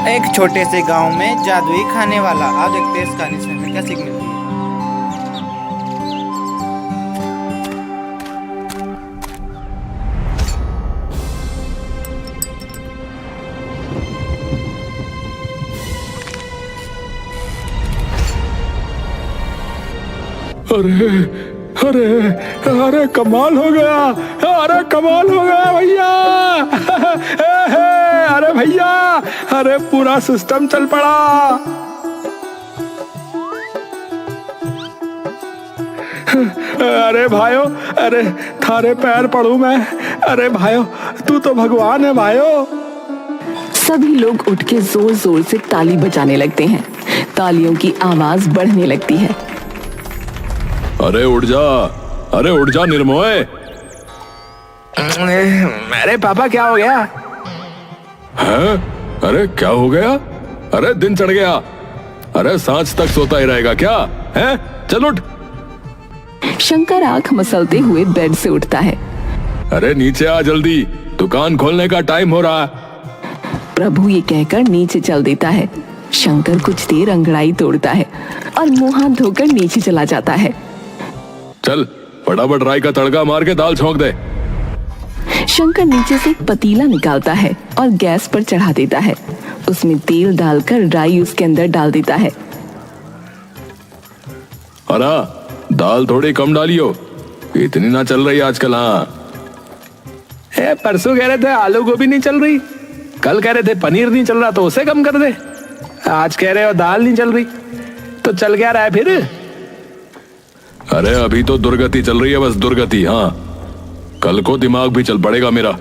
एक छोटे से गांव में जादुई खाने वाला। आप देखते हैं इस कहानी से हमें क्या सीख मिलती है। अरे अरे अरे कमाल हो गया। अरे कमाल हो गया भैया। अरे भैया, अरे पूरा सिस्टम चल पड़ा। अरे भाइयों, अरे थारे पैर पड़ू मैं। अरे भाइयों, तू तो भगवान है भाइयों। सभी लोग उठ के जोर जोर से ताली बजाने लगते हैं। तालियों की आवाज बढ़ने लगती है। अरे उठ जा, अरे उठ जा निर्मोय। अरे पापा क्या हो गया? हैं? अरे क्या हो गया? अरे दिन चढ़ गया। अरे सांझ तक सोता ही रहेगा क्या? हैं? चल उठ। शंकर आंख मसलते हुए बेड से उठता है। अरे नीचे आ जल्दी, दुकान खोलने का टाइम हो रहा है। प्रभु ये कहकर नीचे चल देता है। शंकर कुछ देर अंगड़ाई तोड़ता है और मुंह हाथ धोकर नीचे चला जाता है। चल फटाफट राई का तड़का मार के दाल छौंक दे। शंकर नीचे से एक पतीला निकालता है और गैस पर चढ़ा देता है। उसमें तेल डालकर राई उसके अंदर डाल देता है। अरे दाल थोड़ी कम डालियो, इतनी ना चल रही आजकल। हाँ, परसों कह रहे थे आलू गोभी नहीं चल रही, कल कह रहे थे पनीर नहीं चल रहा तो उसे कम कर दे, आज कह रहे हो दाल नहीं चल रही, तो चल क्या रहा है फिर? अरे अभी तो दुर्गति चल रही है, बस दुर्गति। हाँ, कल को दिमाग भी चल पड़ेगा मेरा।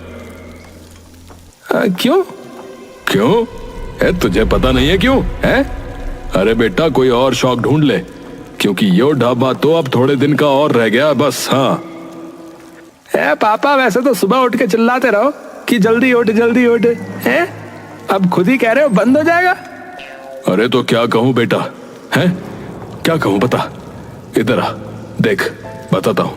क्यों? क्यों है? तुझे पता नहीं है क्यों है? अरे बेटा, कोई और शौक ढूंढ ले, क्योंकि यो ढाबा तो अब थोड़े दिन का और रह गया बस। हाँ पापा, वैसे तो सुबह उठ के चिल्लाते रहो कि जल्दी उठ जल्दी उठ, हैं? अब खुद ही कह रहे हो बंद हो जाएगा। अरे तो क्या कहूं बेटा, हैं? क्या कहूं बता। इधर आ, देख बताता हूं।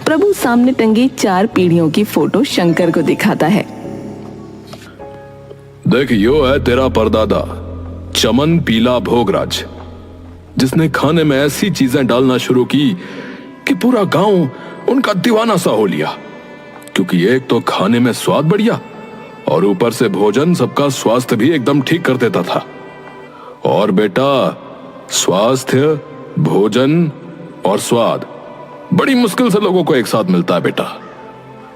प्रभु सामने टंगी 4 पीढ़ियों की फोटो शंकर को दिखाता है। देख, यो है तेरा परदादा चमन पीला भोगराज, जिसने खाने में ऐसी चीजें डालना शुरू की कि पूरा गांव उनका दीवाना सा हो लिया। क्योंकि एक तो खाने में स्वाद बढ़िया और ऊपर से भोजन सबका स्वास्थ्य भी एकदम ठीक कर देता था। और बेटा, स्वास्थ्य, भोजन और स्वाद बड़ी मुश्किल से लोगों को एक साथ मिलता है बेटा,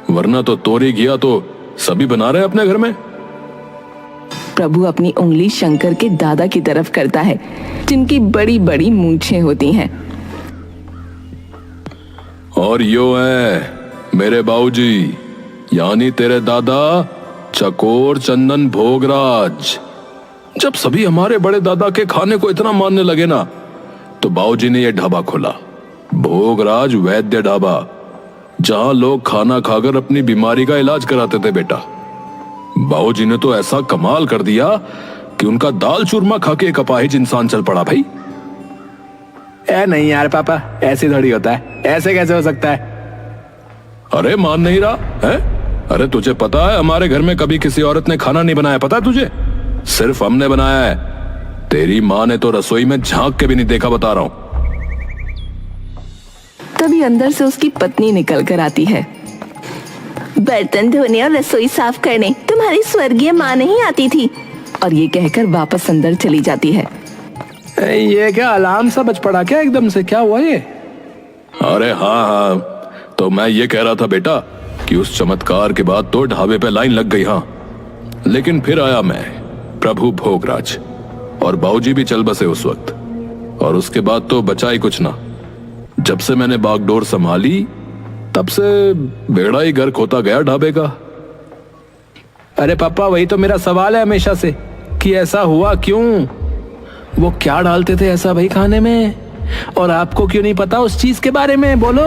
वरना तो तोरी घिया तो सभी बना रहे हैं अपने घर में। प्रभु अपनी उंगली शंकर के दादा की तरफ करता है, जिनकी बड़ी बड़ी मूंछें होती हैं। और यो है मेरे बाबूजी, यानी तेरे दादा चकोर चंदन भोगराज। जब सभी हमारे बड़े दादा के खाने को इतना मानने लगे ना, तो बाबूजी ने यह ढाबा खोला, भोगराज वैद्य ढाबा, जहां लोग खाना खाकर अपनी बीमारी का इलाज कराते थे बेटा। बाबूजी ने तो ऐसा कमाल कर दिया कि उनका दाल चूरमा खा के एक अपाहिज इंसान चल पड़ा भाई। नहीं यार पापा, ऐसे थोड़ी होता है, ऐसे कैसे हो सकता है? अरे मान नहीं रहा है? अरे तुझे पता है हमारे घर में कभी किसी औरत ने खाना नहीं बनाया, पता है तुझे? सिर्फ हमने बनाया है। तेरी माँ ने तो रसोई में झांक के भी नहीं देखा, बता रहा हूं। तभी अंदर से उसकी पत्नी निकल कर आती है। बर्तन धोने और रसोई साफ करने तुम्हारी स्वर्गीय माँ नहीं आती थी? और ये कहकर वापस अंदर चली जाती है। ये क्या अलार्म सा बज पड़ा क्या एकदम से? क्या हुआ ये? अरे हाँ, तो मैं ये कह रहा था बेटा कि उस चमत्कार के बाद तो ढाबे पे लाइन लग गई। हाँ, लेकिन फिर आया मैं, प्रभु भोगराज, और बाबूजी भी चल बसे उस वक्त। और उसके बाद तो बचा ही कुछ ना। जब से मैंने बागडोर संभाली, तब से बेड़ा ही गर्क होता गया ढाबे का। अरे पापा, वही तो मेरा सवाल है हमेशा से कि ऐसा हुआ क्यों? वो क्या डालते थे ऐसा भाई खाने में, और आपको क्यों नहीं पता उस चीज के बारे में? बोलो।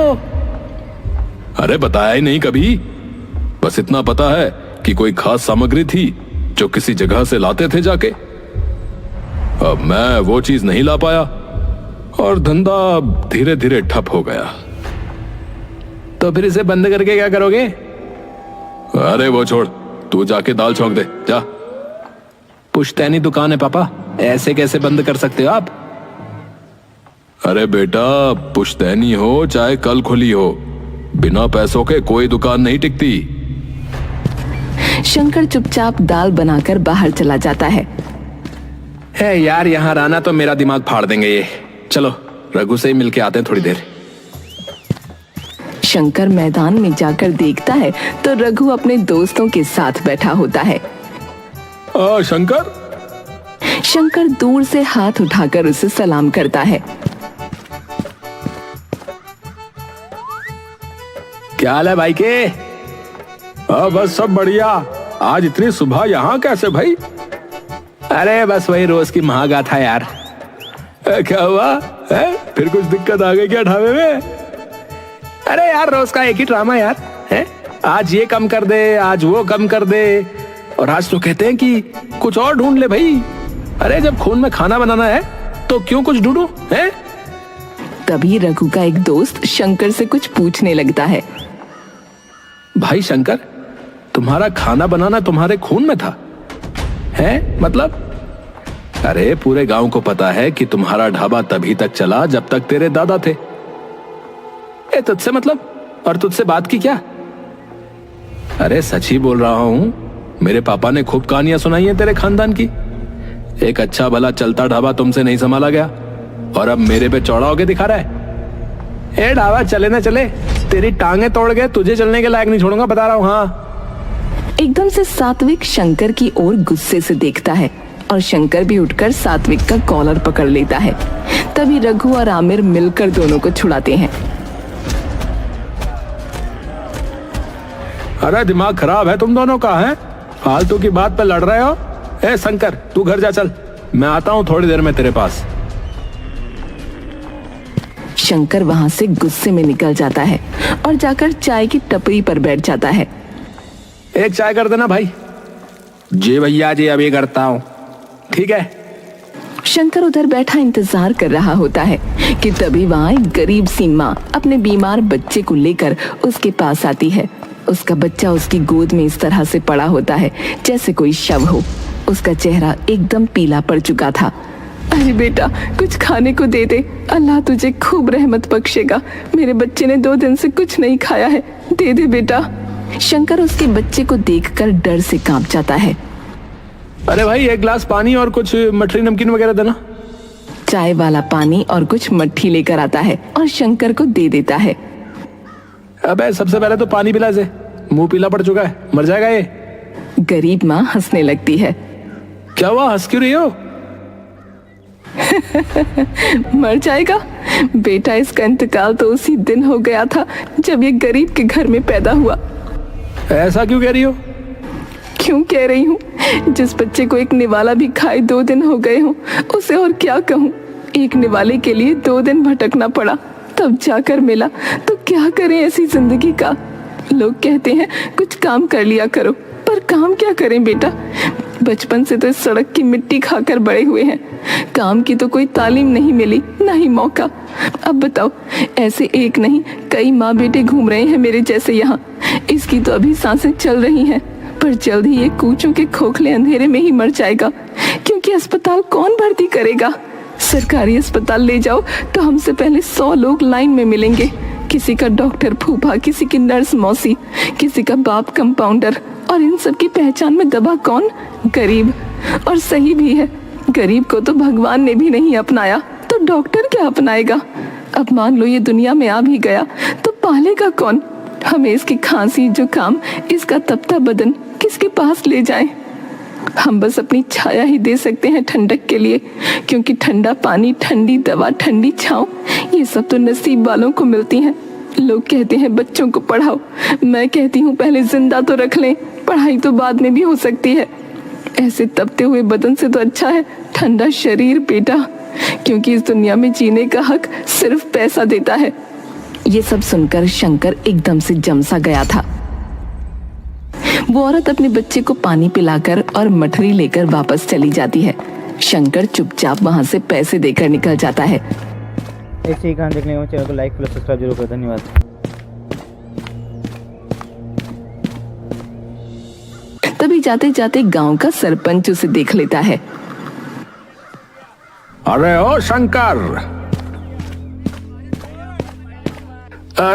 अरे बताया ही नहीं कभी, बस इतना पता है कि कोई खास सामग्री थी जो किसी जगह से लाते थे जाके। अब मैं वो चीज नहीं ला पाया और धंधा धीरे धीरे ठप हो गया। तो फिर इसे बंद करके क्या करोगे? अरे वो छोड़, तू जाके दाल छौंक दे जा। पुश्तैनी दुकान है पापा, ऐसे कैसे बंद कर सकते हो आप? अरे बेटा, पुश्तैनी हो चाहे कल खुली हो, बिना पैसों के कोई दुकान नहीं टिकती। शंकर चुपचाप दाल बनाकर बाहर चला जाता है। यार, यहाँ रहना तो मेरा दिमाग फाड़ देंगे ये। चलो रघु से ही मिलके आते हैं थोड़ी देर। शंकर मैदान में जाकर देखता है तो रघु अपने दोस्तों के साथ बैठा होता है। शंकर, शंकर दूर से हाथ उठाकर उसे सलाम करता है। क्या हाल है भाई के? बस सब बढ़िया। आज इतनी सुबह यहाँ कैसे भाई? अरे बस वही रोज की महागाथा यार। क्या हुआ है? फिर कुछ दिक्कत आ गई क्या ढाबे में? अरे यार, रोज का एक ही ड्रामा यार है। आज ये कम कर दे, आज वो कम कर दे, और आज तो कहते हैं कि कुछ और ढूंढ ले भाई। अरे जब खून में खाना बनाना है तो क्यों कुछ ढूंढूं है? तभी रघु का एक दोस्त शंकर से कुछ पूछने लगता है। भाई शंकर, तुम्हारा खाना बनाना तुम्हारे खून में था है? मतलब? अरे पूरे गांव को पता है कि तुम्हारा ढाबा तभी तक चला जब तक तेरे दादा थे। तुझसे मतलब? और तुझसे बात की क्या? अरे सच ही बोल रहा हूं, मेरे पापा ने खूब कहानियां सुनाई हैं तेरे खानदान की। एक अच्छा भला चलता ढाबा तुमसे नहीं संभाला गया और अब मेरे पे चौड़ा होके दिखा रहा है। ढाबा चले ना चले, तेरी टांगे तोड़ गए, तुझे चलने के लायक नहीं छोड़ूंगा, बता रहा हूं। हाँ। एकदम से सात्विक शंकर की ओर गुस्से से देखता है और शंकर भी उठकर सात्विक का कॉलर पकड़ लेता है। तभी रघु और आमिर मिलकर दोनों को छुड़ाते हैं। अरे दिमाग खराब है तुम दोनों का है? फालतू की बात पे लड़ रहे हो? शंकर, तू घर जा, चल, मैं आता हूं थोड़ी देर में तेरे पास। शंकर वहां से गुस्से में निकल जाता है और जाकर चाय की टपरी पर बैठ जाता है। एक चाय कर देना भाई। जी भैया जी, अभी करता हूं। ठीक है। शंकर उधर बैठा इंतजार कर रहा होता है कि तभी वहां एक गरीब सी माँ अपने बीमार बच्चे को लेकर उसके पास आती है। उसका बच्चा उसकी गोद में इस तरह से पड़ा होता है जैसे कोई शव हो। उसका चेहरा एकदम पीला पड़ चुका था। अरे बेटा, कुछ खाने को दे दे, अल्लाह तुझे खूब रहमत बख्शेगा। मेरे बच्चे ने 2 दिन से कुछ नहीं खाया है, दे दे बेटा। शंकर उसके बच्चे को देखकर डर से कांप जाता है। अरे भाई, एक गिलास पानी और कुछ मठरी नमकीन वगैरह देना। चाय वाला पानी और कुछ मट्ठी लेकर आता है और शंकर को दे देता है। अबे सबसे पहले तो पानी पिला से, मुंह पीला पड़ चुका है, मर जाएगा ये। गरीब माँ हंसने लगती है। क्या हुआ, हंस क्यों रही हो? मर जाएगा बेटा, इसका इंतकाल तो उसी दिन हो गया था जब ये गरीब के घर में पैदा हुआ। ऐसा क्यों कह रही हो? क्यों कह रही हूँ? जिस बच्चे को एक निवाला भी खाए 2 दिन हो गए हों, उसे और क्या कहूँ। एक निवाले के लिए 2 दिन भटकना पड़ा, तब जाकर मिला। तो क्या करें ऐसी जिंदगी का। लोग कहते हैं कुछ काम कर लिया करो, पर काम क्या करें बेटा। बचपन से तो इस सड़क की मिट्टी खाकर बड़े हुए हैं, काम की तो कोई तालीम नहीं मिली, ना ही मौका। अब बताओ, ऐसे एक नहीं कई माँ बेटे घूम रहे हैं मेरे जैसे यहाँ। इसकी तो अभी सांसें चल रही हैं, पर जल्द ही ये कूचों के खोखले अंधेरे में ही मर जाएगा, क्योंकि अस्पताल कौन भर्ती करेगा। सरकारी अस्पताल ले जाओ तो हमसे पहले 100 लोग लाइन में मिलेंगे। किसी का डॉक्टर फूफा, किसी की नर्स मौसी, किसी का बाप कंपाउंडर, और इन सब की पहचान में दबा कौन? गरीब। और सही भी है, गरीब को तो भगवान ने भी नहीं अपनाया, तो डॉक्टर क्या अपनाएगा। अब मान लो ये दुनिया में आ भी गया तो पालेगा कौन। हमें इसकी खांसी, जुकाम, इसका तपता बदन किसके पास ले जाएं? हम बस अपनी छाया ही दे सकते हैं ठंडक के लिए, क्योंकि ठंडा पानी, ठंडी दवा, ठंडी छांव, ये सब तो नसीब वालों को मिलती हैं। लोग कहते हैं बच्चों को पढ़ाओ, मैं कहती हूँ पहले जिंदा तो रख लें, पढ़ाई तो बाद में भी हो सकती है। ऐसे तपते हुए बदन से तो अच्छा है ठंडा शरीर बेटा, क्योंकि इस दुनिया में जीने का हक सिर्फ पैसा देता है। ये सब सुनकर शंकर एकदम से जमसा गया था। वो औरत अपने बच्चे को पानी पिलाकर और मठरी लेकर वापस चली जाती है। शंकर चुपचाप वहां से पैसे देकर निकल जाता है। ऐसे ही कहानी देखने के लिए चैनल को लाइक प्लस सब्सक्राइब जरूर करें। धन्यवाद। तभी जाते जाते गांव का सरपंच उसे देख लेता है। अरे ओ शंकर।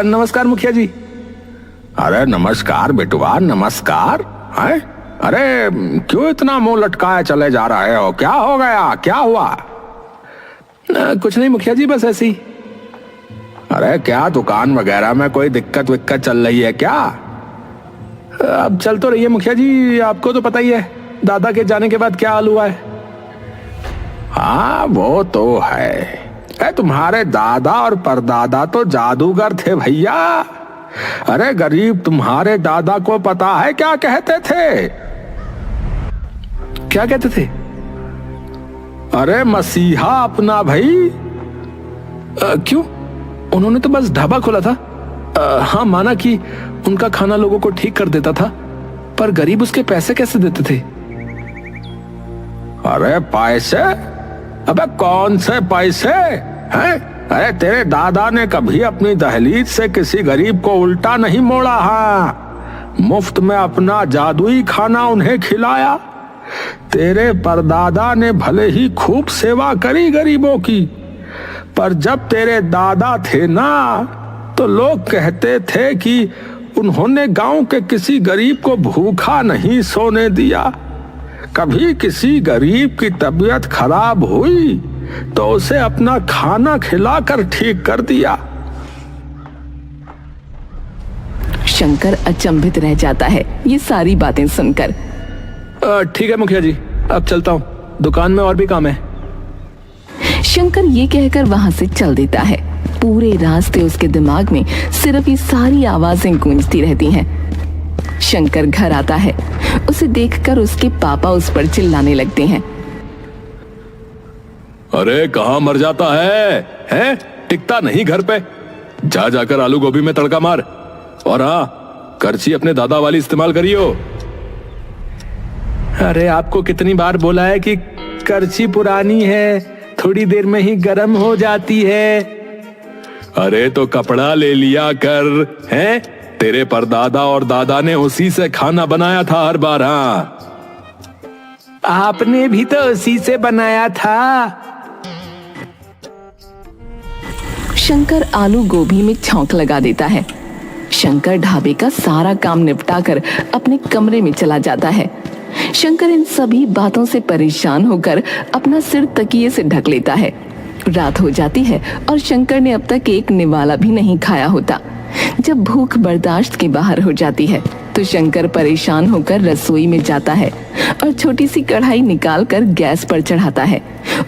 नमस्कार मुखिया जी। अरे नमस्कार बेटुआ, नमस्कार। है? अरे क्यों इतना मुंह लटकाए चले जा रहे हो? क्या हो गया, क्या हुआ? कुछ नहीं मुखिया जी, बस ऐसे ही। अरे क्या दुकान वगैरह में कोई दिक्कत विक्कत चल रही है क्या? अब चल तो रही है मुखिया जी, आपको तो पता ही है दादा के जाने के बाद क्या हाल हुआ है। हाँ वो तो है। तुम्हारे दादा और परदादा तो जादूगर थे भैया। अरे गरीब तुम्हारे दादा को पता है क्या कहते थे? क्या कहते थे? अरे मसीहा अपना भाई। क्यों? उन्होंने तो बस ढाबा खोला था। हाँ माना कि उनका खाना लोगों को ठीक कर देता था, पर गरीब उसके पैसे कैसे देते थे? अरे पैसे? अबे कौन से पैसे हैं? अरे तेरे दादा ने कभी अपनी दहलीज से किसी गरीब को उल्टा नहीं मोड़ा। हाँ, मुफ्त में अपना जादुई खाना उन्हें खिलाया। तेरे परदादा ने भले ही खूब सेवा करी गरीबों की, पर जब तेरे दादा थे ना, तो लोग कहते थे कि उन्होंने गांव के किसी गरीब को भूखा नहीं सोने दिया। कभी किसी गरीब की तबीयत खराब हुई तो उसे अपना खाना खिलाकर ठीक कर दिया। शंकर अचंभित रह जाता है ये सारी बातें सुनकर। ठीक है मुखिया जी, अब चलता हूँ, दुकान में और भी काम है। शंकर ये कहकर वहां से चल देता है। पूरे रास्ते उसके दिमाग में सिर्फ ये सारी आवाजें गूंजती रहती हैं। शंकर घर आता है। उसे देखकर उसके पापा उस पर चिल्लाने लगते हैं। अरे कहाँ मर जाता है? टिकता नहीं घर पे? जा जाकर आलू गोभी में तड़का मार, और हाँ करछी अपने दादा वाली इस्तेमाल करियो। अरे आपको कितनी बार बोला है कि करछी पुरानी है, थोड़ी देर में ही गर्म हो जाती है। अरे तो कपड़ा ले लिया कर, हैं? तेरे परदादा और दादा ने उसी से खाना बनाया था हर बार। हाँ आपने भी तो उसी से बनाया था। शंकर आलू गोभी में छौंक लगा देता है। शंकर ढाबे का सारा काम निपटाकर अपने कमरे में चला जाता है। शंकर इन सभी बातों से परेशान होकर अपना सिर तकिए से ढक लेता है। रात हो जाती है और शंकर ने अब तक एक निवाला भी नहीं खाया होता। जब भूख बर्दाश्त के बाहर हो जाती है तो शंकर परेशान होकर रसोई में जाता है और छोटी सी कढ़ाई निकाल कर गैस पर चढ़ाता है।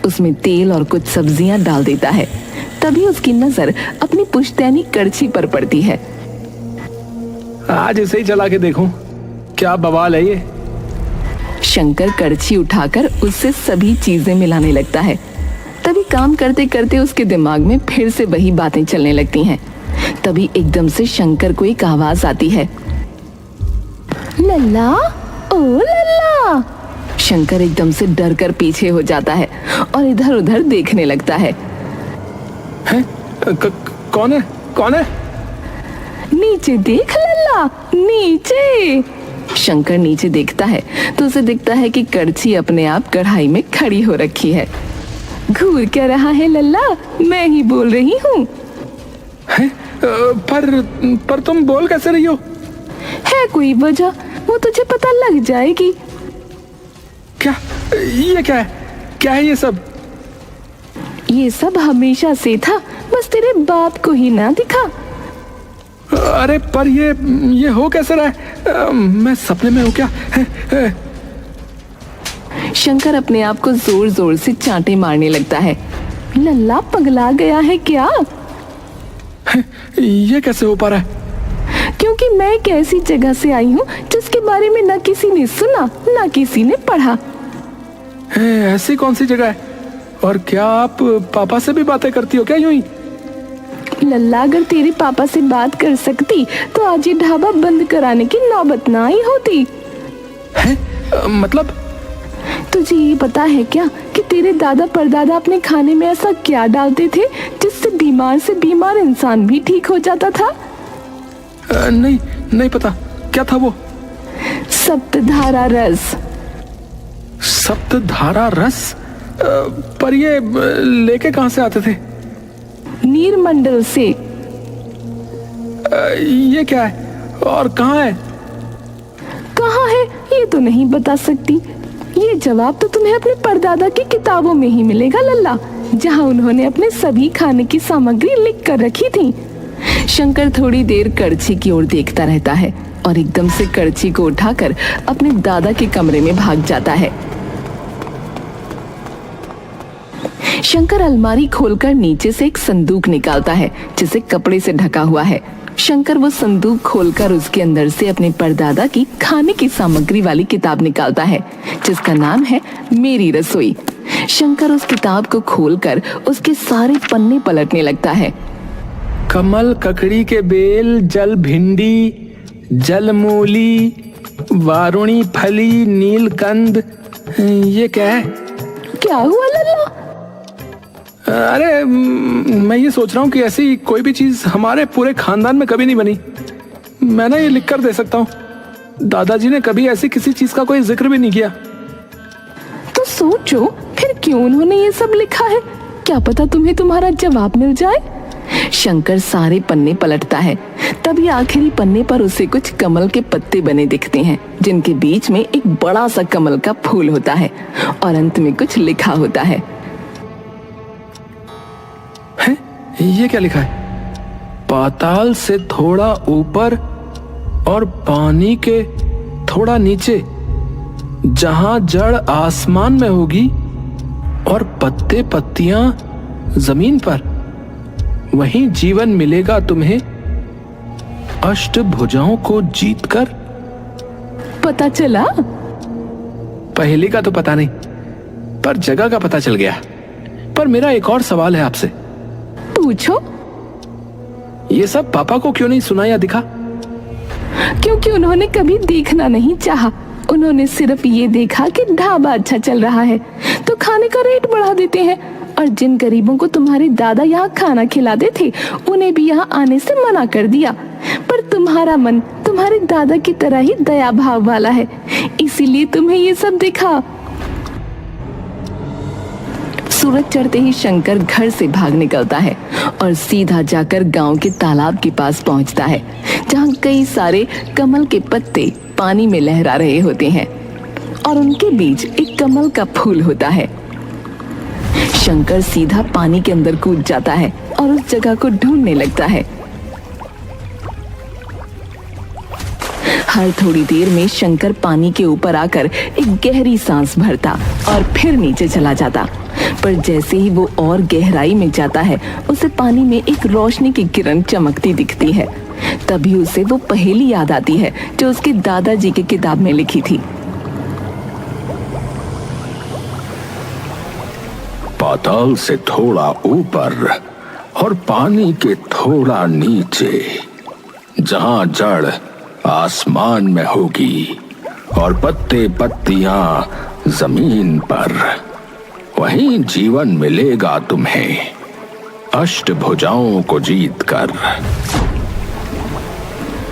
उसमें तेल और कुछ सब्जियां डाल देता है। तभी उसकी नजर अपनी पुश्तैनी करछी पर पड़ती है। आज इसे ही चला के देखूं, क्या बवाल है ये। शंकर करछी उठाकर उससे सभी चीजें मिलाने लगता है। तभी काम करते करते उसके दिमाग में फिर से वही बातें चलने लगती हैं। तभी एकदम से शंकर को एक आवाज आती है। लल्ला, ओ लल्ला। शंकर एकदम से डर कर पीछे हो जाता है और इधर उधर देखने लगता है। कौन है? कौन है? नीचे देख लल्ला, नीचे। शंकर नीचे देखता है तो उसे दिखता है कि करछी अपने आप कढ़ाई में खड़ी हो रखी है। घूर क्या रहा है लल्ला? मैं ही बोल रही हूँ। पर तुम बोल कैसे रही हो? है कोई वजह? वो तुझे पता लग जाएगी। क्या? ये क्या है? क्या है ये सब? ये सब हमेशा से था, बस तेरे बाप को ही ना दिखा। अरे पर ये हो कैसे रहा है? मैं सपने में हूँ क्या? शंकर अपने आप को जोर जोर से चांटे मारने लगता है। लल्ला पगला गया है क्या? ये कैसे हो पा रहा है? क्योंकि मैं एक ऐसी जगह से आई हूँ जिसके बारे में न किसी ने सुना न किसी ने पढ़ा। ऐसी कौन सी जगह है? और क्या आप पापा से भी बातें करती हो क्या यूं ही? लल्ला अगर तेरे पापा से बात कर सकती तो आज ये ढाबा बंद कराने की नौबत ना आई होती। मतलब? तुझे ये पता है क्या कि तेरे दादा परदादा अपने खाने में ऐसा क्या डालते थे जिससे बीमार से बीमार इंसान भी ठीक हो जाता था? नहीं पता। क्या था वो? सप्तधारा रस। सप्तधारा रस? पर ये लेके कहां से आते थे? नीरमंडल से। ये क्या है और कहाँ है? कहाँ है ये तो नहीं बता सकती। ये जवाब तो तुम्हें अपने परदादा की किताबों में ही मिलेगा लल्ला, जहाँ उन्होंने अपने सभी खाने की सामग्री लिख कर रखी थी। शंकर थोड़ी देर कड़छी की ओर देखता रहता है और एकदम से कड़छी को उठाकर अपने दादा के कमरे में भाग जाता है। शंकर अलमारी खोलकर नीचे से एक संदूक निकालता है जिसे कपड़े से ढका हुआ है। शंकर वो संदूक खोलकर उसके अंदर से अपने परदादा की खाने की सामग्री वाली किताब निकालता है जिसका नाम है मेरी रसोई। शंकर उस किताब को खोलकर उसके सारे पन्ने पलटने लगता है। कमल, ककड़ी के बेल, जल भिंडी, जल मूली, वारुणी फली, नीलकंद, ये क्या है? क्या हुआ लल्ला? अरे मैं ये सोच रहा हूँ कि ऐसी कोई भी चीज हमारे पूरे खानदान में कभी नहीं बनी। मैं ना ये लिख कर दे सकता हूँ। दादाजी ने कभी ऐसी किसी चीज का कोई जिक्र भी नहीं किया। तो सोचो फिर क्यों उन्होंने ये सब लिखा है? क्या पता तुम्हें तुम्हारा जवाब मिल जाए। शंकर सारे पन्ने पलटता है। तभी आखिरी पन्ने पर उसे कुछ कमल के पत्ते बने दिखते हैं जिनके बीच में एक बड़ा सा कमल का फूल होता है और अंत में कुछ लिखा होता है। ये क्या लिखा है? पाताल से थोड़ा ऊपर और पानी के थोड़ा नीचे, जहां जड़ आसमान में होगी और पत्ते पत्तियां जमीन पर, वहीं जीवन मिलेगा तुम्हें अष्टभुजाओं को जीतकर। पता चला? पहेली का तो पता नहीं, पर जगह का पता चल गया। पर मेरा एक और सवाल है आपसे। पूछो। ये सब पापा को क्यों नहीं सुनाया दिखा? क्योंकि उन्होंने कभी देखना नहीं चाहा। उन्होंने सिर्फ ये देखा कि ढाबा अच्छा चल रहा है तो खाने का रेट बढ़ा देते हैं, और जिन गरीबों को तुम्हारे दादा यहाँ खाना खिलाते थे उन्हें भी यहाँ आने से मना कर दिया। पर तुम्हारा मन तुम्हारे दादा की तरह ही दया भाव वाला है, इसीलिए तुम्हें ये सब दिखा। सूरज चढ़ते ही शंकर घर से भाग निकलता है और सीधा जाकर गांव के तालाब के पास पहुंचता है जहां कई सारे कमल के पत्ते पानी में लहरा रहे होते हैं और उनके बीच एक कमल का फूल होता है। शंकर सीधा पानी के अंदर कूद जाता है और उस जगह को ढूंढने लगता है। हर थोड़ी देर में शंकर पानी के ऊपर आकर एक गहरी सांस भरता और फिर नीचे चला जाता। पर जैसे ही वो और गहराई में जाता है उसे पानी में एक रोशनी की किरण चमकती दिखती है। तभी उसे वो पहेली याद आती है जो उसके दादाजी की किताब में लिखी थी। पाताल से थोड़ा ऊपर और पानी के थोड़ा नीचे, जहां जड़ आसमान में होगी और पत्ते पत्तियां जमीन पर, वहीं जीवन मिलेगा तुम्हें अष्टभुजाओं को जीतकर।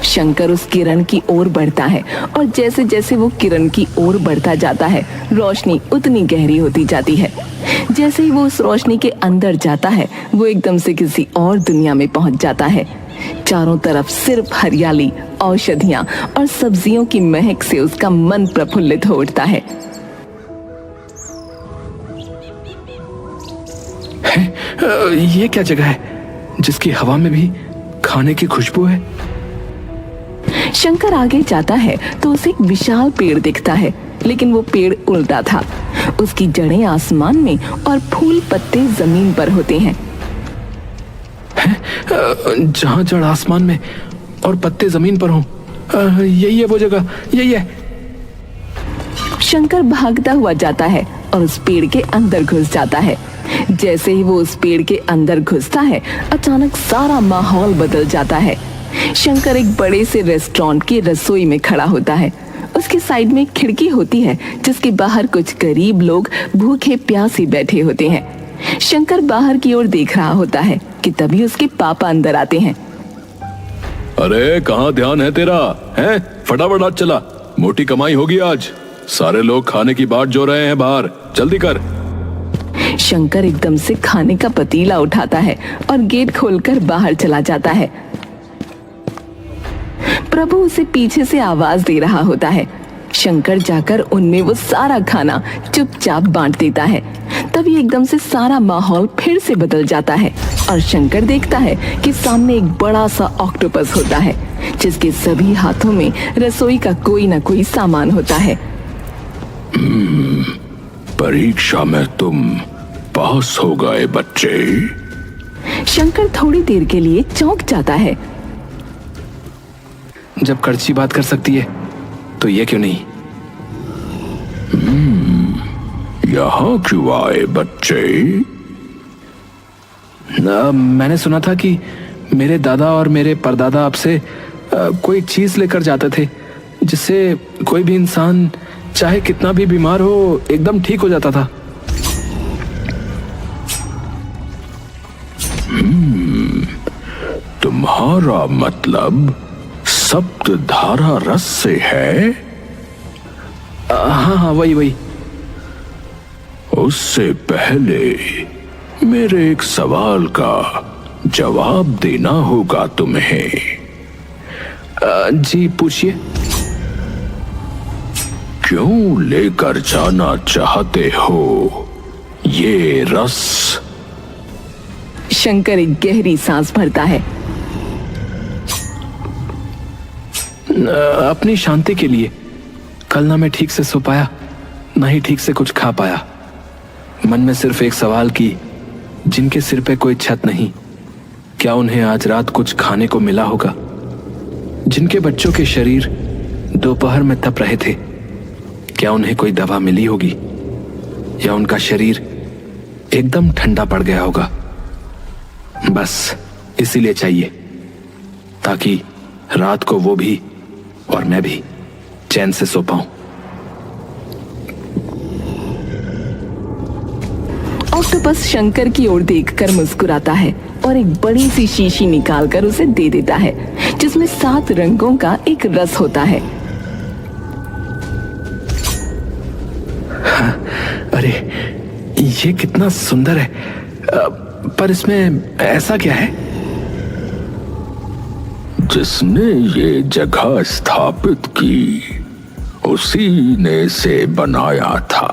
शंकर उस किरण की ओर बढ़ता है और जैसे जैसे वो किरण की ओर बढ़ता जाता है रोशनी उतनी गहरी होती जाती है। जैसे ही वो उस रोशनी के अंदर जाता है वो एकदम से किसी और दुनिया में पहुंच जाता है। चारों तरफ सिर्फ हरियाली, औषधियां और सब्जियों की महक से उसका मन प्रफुल्लित हो उठता है। ये क्या जगह है जिसकी हवा में भी खाने की खुशबू है? शंकर आगे जाता है तो उसे एक विशाल पेड़ दिखता है, लेकिन वो पेड़ उल्टा था। उसकी जड़ें आसमान में और फूल पत्ते जमीन पर होते हैं। जहां जड़ आसमान में और पत्ते जमीन पर हों, यही है वो जगह, यही है। शंकर भागता हुआ जाता है और उस पेड़ के अंदर घुस जाता है। जैसे ही वो उस पेड़ के अंदर घुसता है अचानक सारा माहौल बदल जाता है। शंकर एक बड़े से रेस्टोरेंट की रसोई में खड़ा होता है। उसके साइड में एक खिड़की होती है जिसके बाहर कुछ गरीब लोग भूखे प्यासे बैठे होते हैं। शंकर बाहर की ओर देख रहा होता है कि तभी उसके पापा अंदर आते हैं। अरे कहाँ ध्यान है तेरा? हैं? फटाफट हाथ चला, मोटी कमाई होगी आज। सारे लोग खाने की बाट जो रहे हैं बाहर, जल्दी कर। शंकर एकदम से खाने का पतीला उठाता है और गेट खोलकर बाहर चला जाता है। प्रभु उसे पीछे से आवाज दे रहा होता है। शंकर जाकर उनमें वो सारा खाना चुपचाप बांट देता है। तभी एकदम से सारा माहौल फिर से बदल जाता है और शंकर देखता है कि सामने एक बड़ा सा ऑक्टोपस होता है, जिसके सभी हाथों में रसोई का कोई ना कोई सामान होता है। परीक्षा में तुम पास हो गए बच्चे। शंकर थोड़ी देर के लिए चौंक जाता है। जब कड़छी बात कर सकती है तो ये क्यों नहीं? यहाँ क्यों आए बच्चे? मैंने सुना था कि मेरे दादा और मेरे परदादा आपसे कोई चीज लेकर जाते थे, जिससे कोई भी इंसान चाहे कितना भी बीमार हो एकदम ठीक हो जाता था। तुम्हारा मतलब सप्तधारा रस से है? हाँ हाँ, वही। उससे पहले मेरे एक सवाल का जवाब देना होगा तुम्हें। जी पूछिए। क्यों लेकर जाना चाहते हो ये रस? शंकर एक गहरी सांस भरता है। अपनी शांति के लिए। कल ना मैं ठीक से सो पाया, ना ही ठीक से कुछ खा पाया। मन में सिर्फ एक सवाल की, जिनके सिर पे कोई छत नहीं, क्या उन्हें आज रात कुछ खाने को मिला होगा? जिनके बच्चों के शरीर दोपहर में तप रहे थे, क्या उन्हें कोई दवा मिली होगी? या उनका शरीर एकदम ठंडा पड़ गया होगा? बस इसीलिए चाहिए, ताकि रात को वो भी और मैं भी चैन से सो पाऊं। ऑक्टोपस शंकर की ओर देखकर मुस्कुराता है और एक बड़ी सी शीशी निकालकर उसे दे देता है, जिसमें 7 रंगों का एक रस होता है। अरे ये कितना सुंदर है, पर इसमें ऐसा क्या है? जिसने ये जगह स्थापित की उसी ने इसे बनाया था।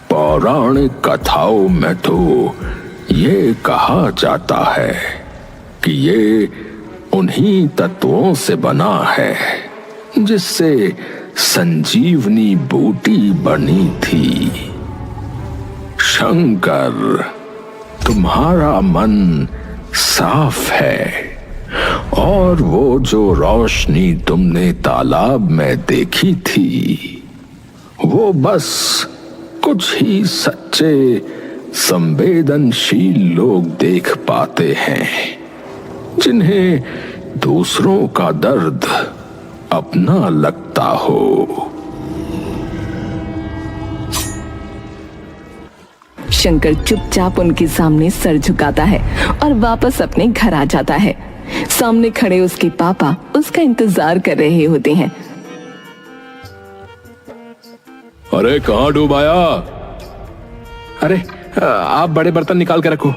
पौराणिक कथाओं में तो ये कहा जाता है कि ये उन्हीं तत्वों से बना है जिससे संजीवनी बूटी बनी थी। शंकर, तुम्हारा मन साफ है और वो जो रोशनी तुमने तालाब में देखी थी, वो बस कुछ ही सच्चे संवेदनशील लोग देख पाते हैं, जिन्हें दूसरों का दर्द अपना लगता हो। शंकर चुपचाप उनके सामने सर झुकाता है और वापस अपने घर आ जाता है। सामने खड़े उसके पापा उसका इंतजार कर रहे होते हैं। अरे कहाँ डूब आया? अरे आप बड़े बर्तन निकाल के रखो,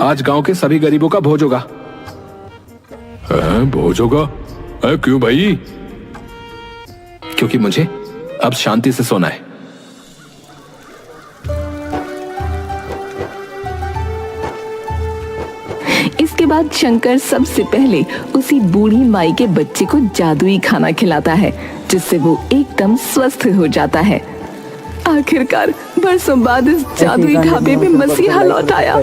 आज गांव के सभी गरीबों का भोज होगा। भोज होगा? क्यों भाई? क्योंकि मुझे अब शांति से सोना है। इसके बाद शंकर सबसे पहले उसी बूढ़ी माई के बच्चे को जादुई खाना खिलाता है, जिससे वो एकदम स्वस्थ हो जाता है। आखिरकार बरसों बाद इस जादुई ढाबे में मसीहा लौट आया।